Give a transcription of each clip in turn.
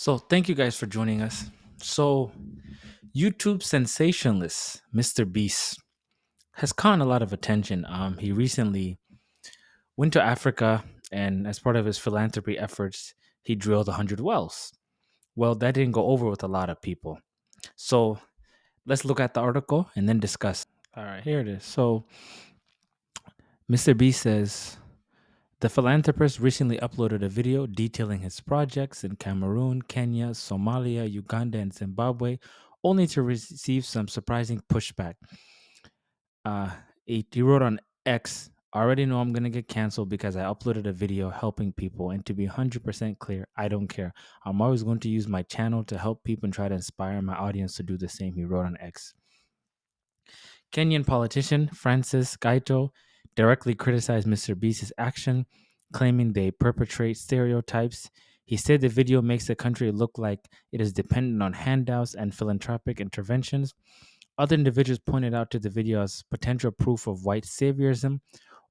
So, thank you guys for joining us. So, YouTube sensationalist Mr. Beast has caught a lot of attention. He recently went to Africa, and as part of his philanthropy efforts, he drilled 100 wells. Well, that didn't go over with a lot of people. So, let's look at the article and then discuss. All right, here it is. So, Mr. Beast says the philanthropist recently uploaded a video detailing his projects in Cameroon, Kenya, Somalia, Uganda, and Zimbabwe, only to receive some surprising pushback. He wrote on X, "I already know I'm going to get canceled because I uploaded a video helping people. And to be 100% clear, I don't care. I'm always going to use my channel to help people and try to inspire my audience to do the same," he wrote on X. Kenyan politician Francis Gaito directly criticized Mr. Beast's action, claiming they perpetrate stereotypes. He said the video makes the country look like it is dependent on handouts and philanthropic interventions. Other individuals pointed out to the video as potential proof of white saviorism.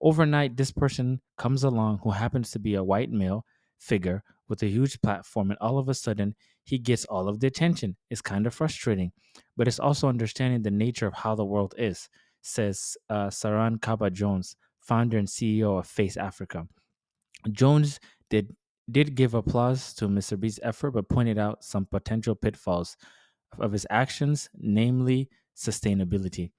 Overnight, this person comes along who happens to be a white male figure with a huge platform, and all of a sudden, he gets all of the attention. It's kind of frustrating, but it's also understanding the nature of how the world is, says Saran Kaba Jones, founder and CEO of Face Africa. Jones did give applause to Mr. Beast's effort, but pointed out some potential pitfalls of his actions, namely sustainability.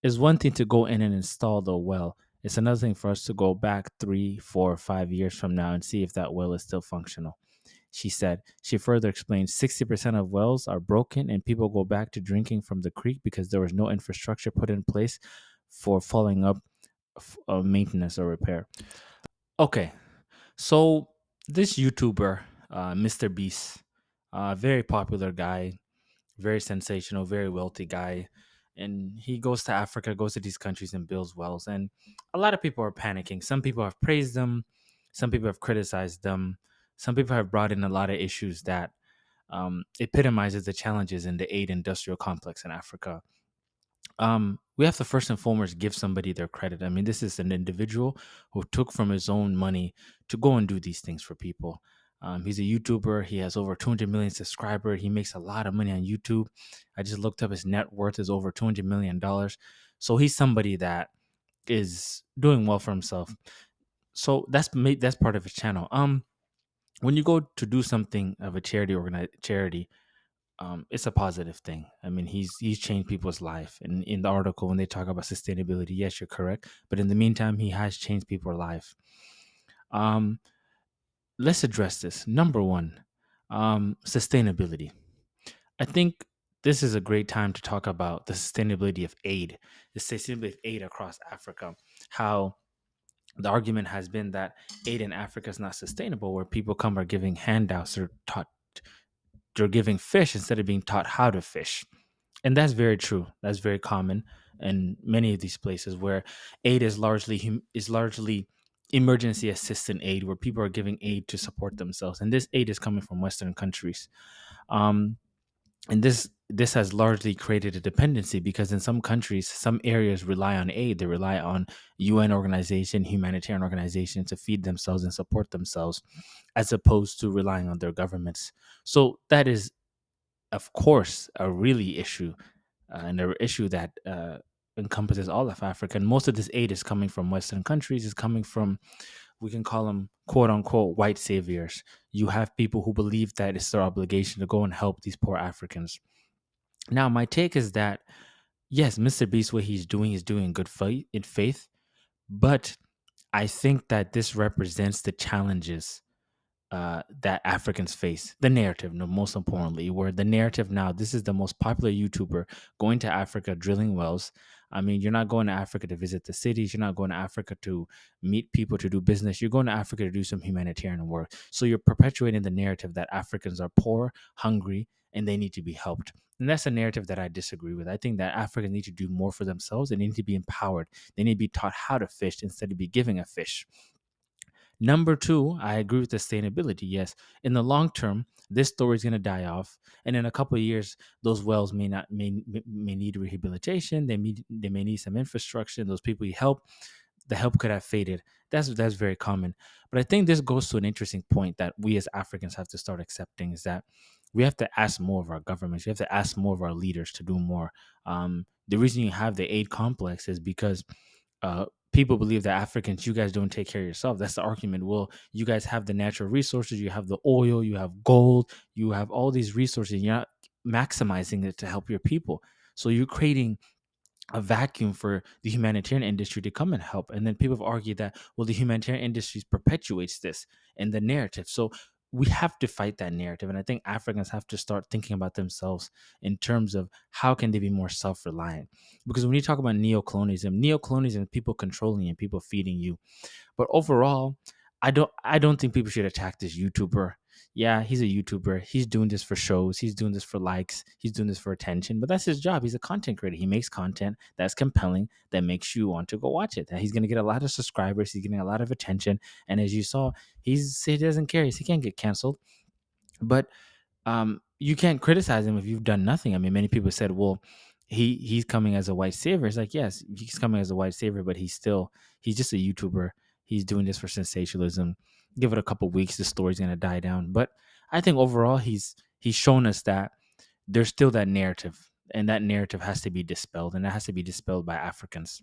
It's one thing to go in and install the well. It's another thing for us to go back 3, 4, 5 years from now and see if that well is still functional. She said. She further explained 60% of wells are broken and people go back to drinking from the creek because there was no infrastructure put in place for following up maintenance or repair. Okay, so this YouTuber, Mr. Beast, very popular guy, very sensational, very wealthy guy. And he goes to Africa, goes to these countries and builds wells. And a lot of people are panicking. Some people have praised them, some people have criticized them, some people have brought in a lot of issues that epitomizes the challenges in the aid industrial complex in Africa. We have to first and foremost give somebody their credit. I mean, this is an individual who took from his own money to go and do these things for people. He's a YouTuber. He has over 200 million subscribers. He makes a lot of money on YouTube. I just looked up his net worth is over $200 million. So he's somebody that is doing well for himself. So that's part of his channel. When you go to do something of a charity, it's a positive thing. I mean, he's changed people's life. And in the article, when they talk about sustainability, yes, you're correct. But in the meantime, he has changed people's life. Um, let's address this. Number one, sustainability. I think this is a great time to talk about the sustainability of aid, the sustainability of aid across Africa. How the argument has been that aid in Africa is not sustainable, where people come are giving handouts or taught they're giving fish instead of being taught how to fish. And that's very true. That's very common in many of these places where aid is largely emergency assistance aid, where people are giving aid to support themselves, and this aid is coming from Western countries. Um, and this has largely created a dependency because in some countries, some areas rely on aid. They rely on UN organization, humanitarian organization to feed themselves and support themselves, as opposed to relying on their governments. So that is, of course, a really issue, and an issue that encompasses all of Africa. And most of this aid is coming from Western countries, is coming from, we can call them quote unquote white saviors. You have people who believe that it's their obligation to go and help these poor Africans. Now, my take is that yes, Mr. Beast, what he's doing good faith in faith, but I think that this represents the challenges that Africans face. The narrative, no, most importantly, where the narrative now, this is the most popular YouTuber going to Africa drilling wells. I mean, you're not going to Africa to visit the cities. You're not going to Africa to meet people to do business. You're going to Africa to do some humanitarian work. So you're perpetuating the narrative that Africans are poor, hungry, and they need to be helped. And that's a narrative that I disagree with. I think that Africans need to do more for themselves. They need to be empowered. They need to be taught how to fish instead of be giving a fish. Number two, I agree with sustainability. Yes, in the long term, this story is going to die off, and in a couple of years, those wells may need rehabilitation. They may need some infrastructure. And those people you help, the help could have faded. That's very common. But I think this goes to an interesting point that we as Africans have to start accepting, is that we have to ask more of our governments. We have to ask more of our leaders to do more. The reason you have the aid complex is because people believe that Africans, you guys don't take care of yourself. That's the argument. Well, you guys have the natural resources, you have the oil, you have gold, you have all these resources. You're not maximizing it to help your people. So you're creating a vacuum for the humanitarian industry to come and help. And then people have argued that, well, the humanitarian industry perpetuates this in the narrative. So we have to fight that narrative. And I think Africans have to start thinking about themselves in terms of how can they be more self-reliant. Because when you talk about neocolonialism is people controlling and people feeding you. But overall, I don't think people should attack this YouTuber. Yeah, he's a YouTuber. He's doing this for shows. He's doing this for likes. He's doing this for attention. But that's his job. He's a content creator. He makes content that's compelling, that makes you want to go watch it. That he's gonna get a lot of subscribers. He's getting a lot of attention. And as you saw, he doesn't care. He can't get canceled. But you can't criticize him if you've done nothing. I mean, many people said, well, he's coming as a white savior. It's like, yes, he's coming as a white savior, but he's just a YouTuber. He's doing this for sensationalism. Give it a couple weeks, the story's gonna die down. But I think overall, he's shown us that there's still that narrative, and that narrative has to be dispelled, and that has to be dispelled by Africans.